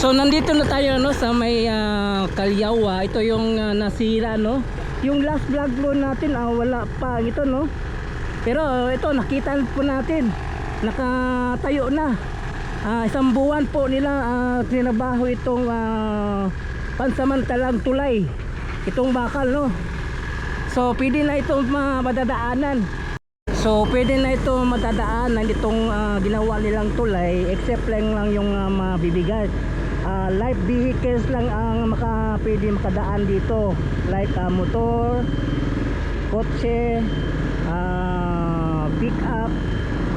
So nandito na tayo no sa may Calyawa. Ito yung nasira no. Yung last vlog po natin wala pa ito no. Pero ito nakita po natin. Nakatayo na. Isang buwan po nila trinabaho itong pansamantalang tulay. Itong bakal no. So pwede na itong madadaanan. So pwede na ito madadaanan itong ginawa nilang tulay, except lang yung mabibigat. Light vehicles lang ang pwede makadaan dito, like motor, kotse, pick up.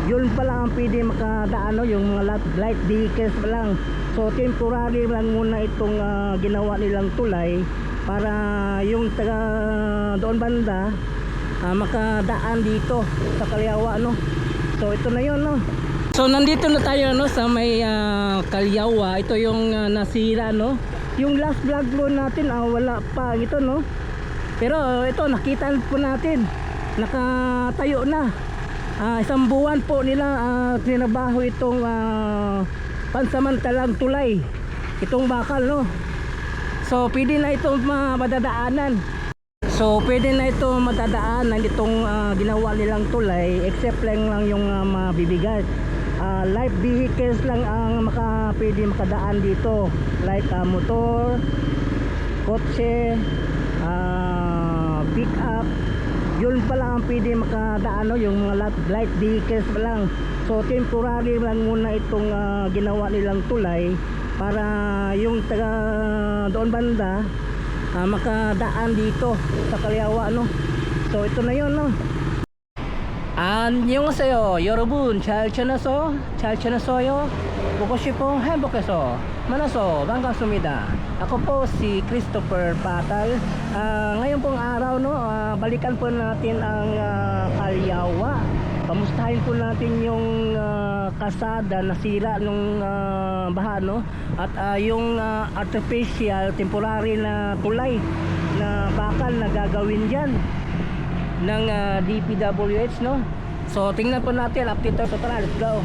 Yun pa lang ang pwede makadaan, no? Yung mga light vehicles pa lang. So temporary lang muna itong ginawa nilang tulay para yung taga doon banda makadaan dito sa Calyawa no. So ito na yun no. So nandito na tayo no sa may Calyawa. Ito yung nasira no. Yung last vlog po natin wala pa ito no. Pero ito nakita po natin. Nakatayo na. Isang buwan po nila trinabaho itong pansamantalang tulay. Itong bakal no. So pwede na ito madadaanan. So pwede na ito madadaanan itong ginawa nilang tulay, except lang yung mabibigat. Light vehicles lang ang pwede makadaan dito, like motor, kotse, pick up. Yun pa lang ang pwede makadaan, no? Yung mga light vehicles pa lang. So temporary lang muna itong ginawa nilang tulay para yung taga doon banda makadaan dito sa Calyawa no. So ito na yun no. 안녕하세요 여러분, 잘 지내서 보고 싶어 행복해서 만나서 반갑습니다. Ako po si Christopher Patal. Ngayon pong araw no, balikan po natin ang Calyawa. Kamustahin po natin yung kasada nasira nung baha no. At yung artificial temporary na tulay na bakal na gagawin dyan ng DPWH no. So tingnan po natin update. So tara, let's go.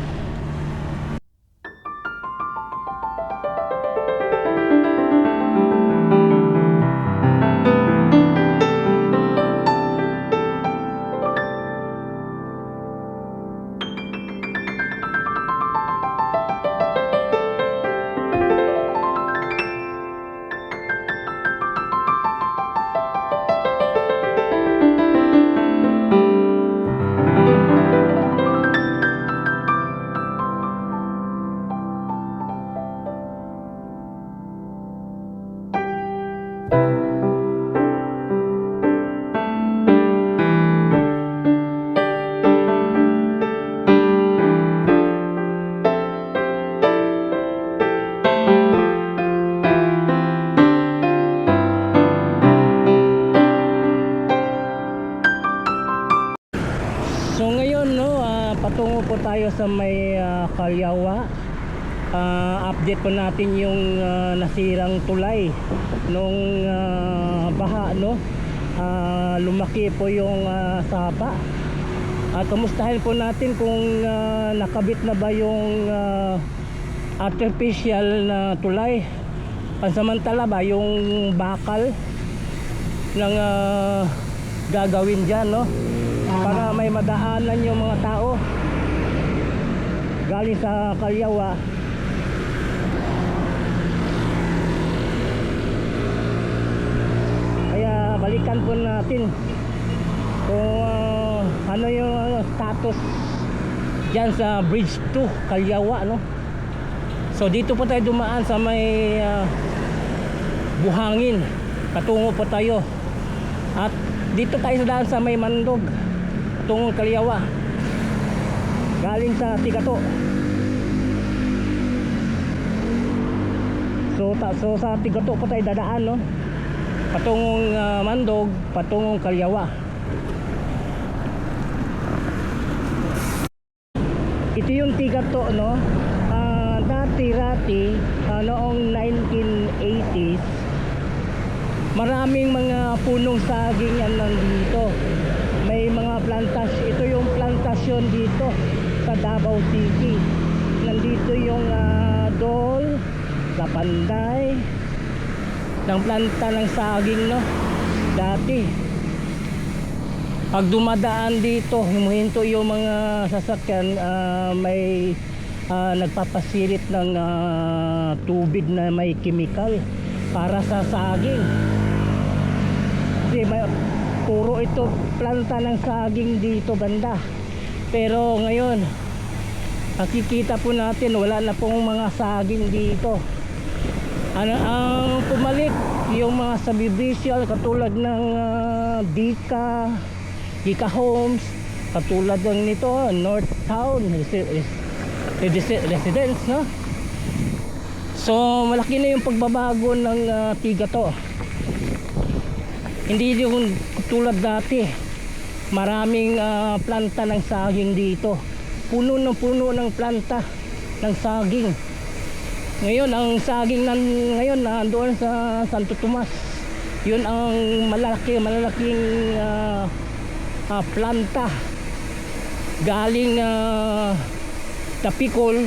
So ngayon no, patungo po tayo sa may Calyawa. Update po natin yung nasirang tulay nung baha no. Lumaki po yung sapa. Kumustahin po natin kung nakabit na ba yung artificial na tulay, pansamantala ba yung bakal ng gagawin dyan no, para may madaanan yung mga tao galing sa Calyawa. Kaya balikan po natin kung ano yung status dyan sa Bridge 2 Calyawa no. So dito po tayo dumaan sa may buhangin, patungo po tayo. At dito tayo sa daan sa may Mandog tungong Calyawa galing sa Tigato. So sa Tigato po tayo dadaan no, patungong Mandog, patungong Calyawa. Ito yung Tigato no. Dati noong 1980s maraming mga punong saging yan nandito. May mga plantasyon. Ito yung plantasyon dito sa Davao City. Nandito yung Dole, napanday ng planta ng saging, no? Dati pag dumadaan dito, humuhinto yung mga sasakyan, may nagpapasirit ng tubig na may chemical para sa saging. Kasi puro ito planta ng saging dito banda. Pero ngayon nakikita po natin wala na pong mga saging dito. Ang pumalit yung mga subdivision katulad ng Dika Homes, katulad ng nito North Town Residence, no? So malaki na yung pagbabago ng tiga to. Hindi yung tulad dati maraming planta ng saging dito, puno ng planta ng saging. Ngayon ang saging ngayon doon sa Santo Tomas, yun ang malalaking planta galing Tapicol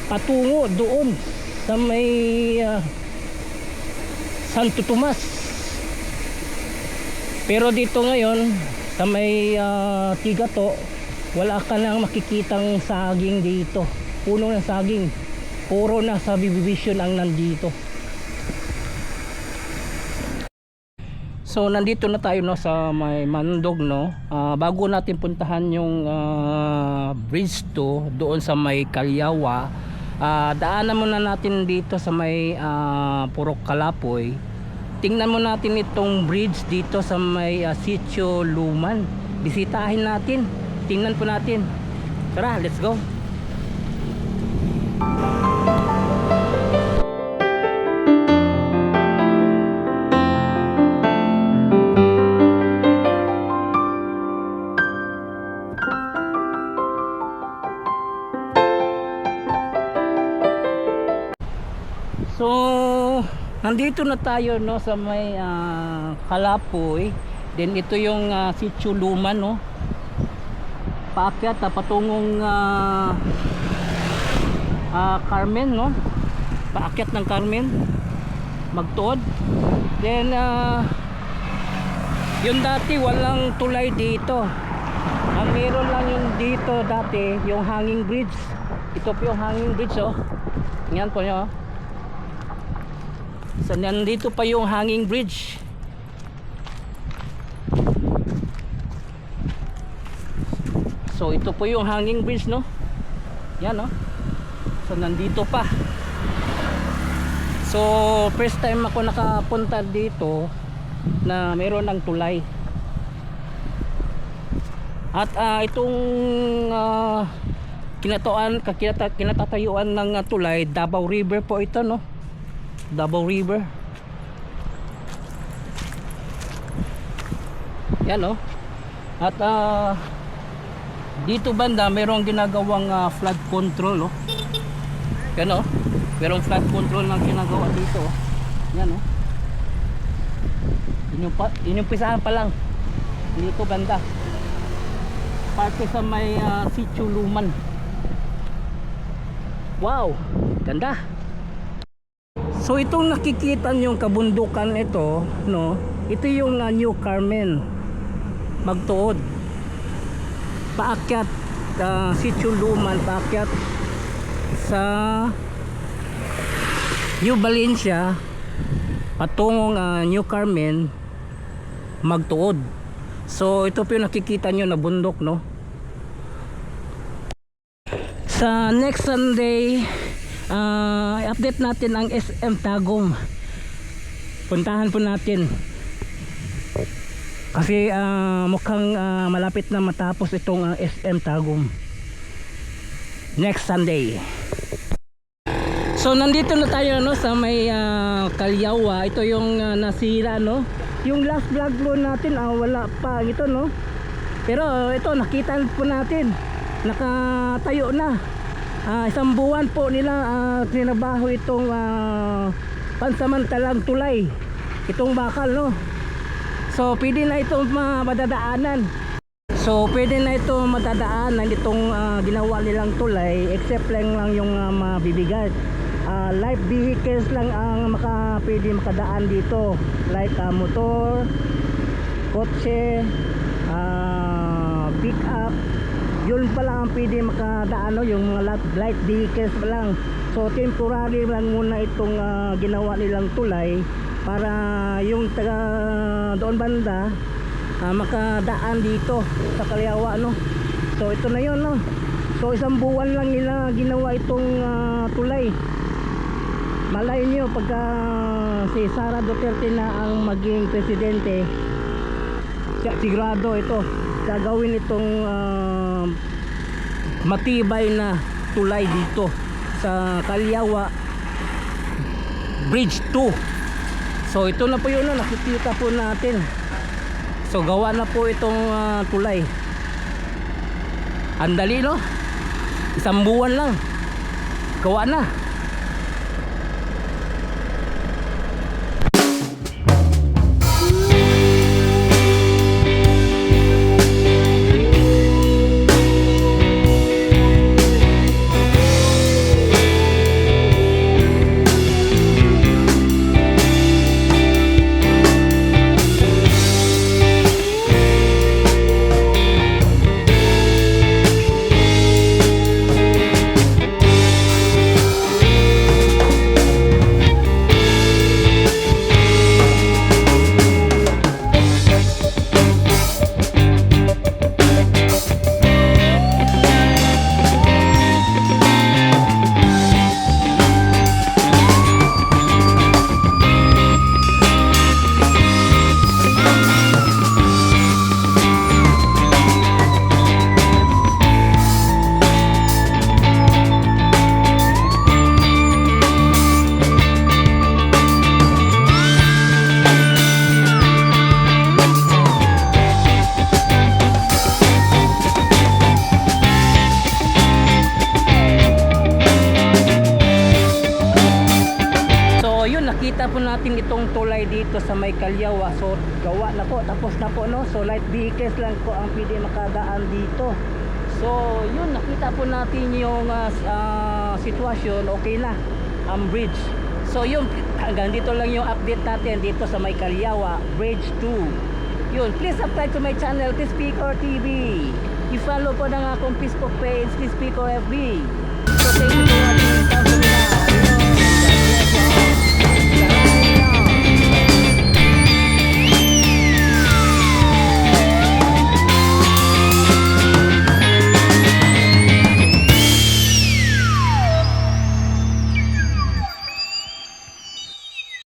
patungo doon sa may Santo Tomas. Pero dito ngayon sa may Tigato, wala ka nang makikitang saging dito, puno ng saging, puro na subdivision ang nandito. So nandito na tayo, no, sa may Mandog, no. Bago natin puntahan yung bridge to doon sa may Calyawa, daanan muna natin dito sa may Purok Kalapoy. Tingnan mo natin itong bridge dito sa may Sitio Luman. Bisitahin natin, tingnan po natin. Tara, let's go. So nandito na tayo, no, sa may Kalapoy. Then ito yung Sitio Luman, no. Paakyat patungong Carmen, no. Paakyat ng Carmen, magtuod. Then yung dati walang tulay dito. Ang meron lang yung dito dati, yung hanging bridge. Ito po yung hanging bridge, oh. Yan po nyo, oh. So nandito pa yung hanging bridge. So ito po yung hanging bridge, no. Yan, no. So nandito pa. So first time ako nakapunta dito na meron ng tulay. At itong kinatatayuan ng tulay, Davao River po ito, no. Davao River. Yan, no. At dito banda mayroong ginagawang flood control, oh. Yan, oh. Mayroong flood control na ginagawa dito, oh. Yan, oh. Inumpisahan pa lang dito banda. Parte sa may Sitio Luman. Wow, ganda. So itong nakikita nyo yung kabundukan ito, no, ito yung New Carmen, magtuod, paakyat Sitio Luman, paakyat sa New Valencia, patungong New Carmen, magtuod. So ito po yung nakikita nyo na bundok, no. Sa next Sunday, i-update natin ang SM Tagum. Puntahan po natin kasi mukhang malapit na matapos itong SM Tagum next Sunday. So nandito na tayo, no, sa may Calyawa. Ito yung nasira, no. Yung last vlog po natin wala pa ito, no. Pero ito nakita po natin, nakatayo na. Isang buwan po nila trinabaho itong pansamantalang tulay, itong bakal, no. So pwede na itong madadaanan. So pwede na ito madadaanan itong ginawa nilang tulay, except lang yung mabibigat. light vehicles lang ang pwede makadaan dito, like motor, kotse, pick up. Yun pa lang ang pwede makadaan, no? Yung mga light vehicles pa lang. So temporary lang muna itong ginawa nilang tulay para yung taga doon banda makadaan dito sa Calyawa, no? So ito na yun, no? So isang buwan lang nila ginawa itong tulay. Malay nyo pagka si Sara Duterte na ang maging presidente, sigurado ito gagawin itong matibay na tulay dito sa Calyawa Bridge 2. So ito na po yun, nakikita po natin. So gawa na po itong tulay. Andali, no? Isang buwan lang gawa na. Nakita po natin itong tulay dito sa may Calyawa. So gawa na po, tapos na po, no? So light vehicles lang po ang pwede makadaan dito. So yun, nakita po natin yung sitwasyon. Okay na ang bridge. So yun, hanggang dito lang yung update natin dito sa may Calyawa Bridge 2. Yun, please subscribe to my channel, Pispicor TV. I-follow po ng akong Facebook page, Pispicor FB. So thank you for watching.